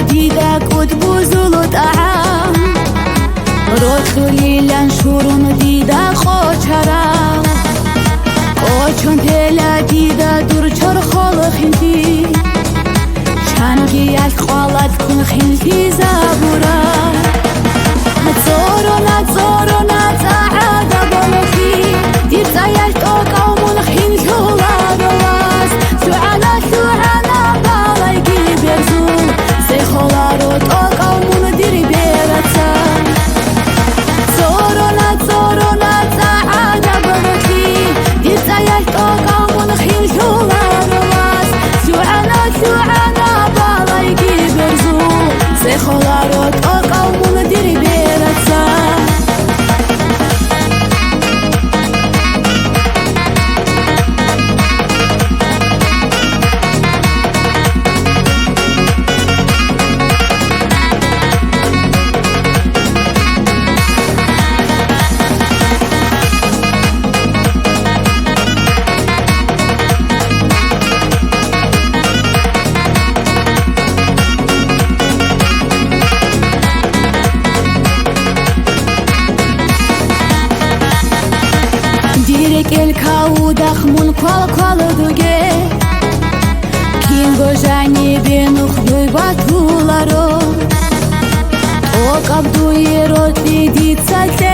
دیده کد بزرگ آم رسولی لن شورون دیده خوچرم کوچون تلا دیده دور چر خال خنتی چنگی از خالت کن خنتی زبورا زورو نتعاد بلوکی دیر زیل تو قومون خنتو لارواز سوعنا بالایگی برزو زی خالارو تو قومون دیری بیرتا زورو نتعاد بلوکی دیر زیل تو قومون خنتو لارواز سوعنا بالایگی برزو زی خالارو تو قومون دیری بیرتا Дирек каудах мун квал дуге Кинго жани бенух дуй батуларо О кабдуи роти дицальте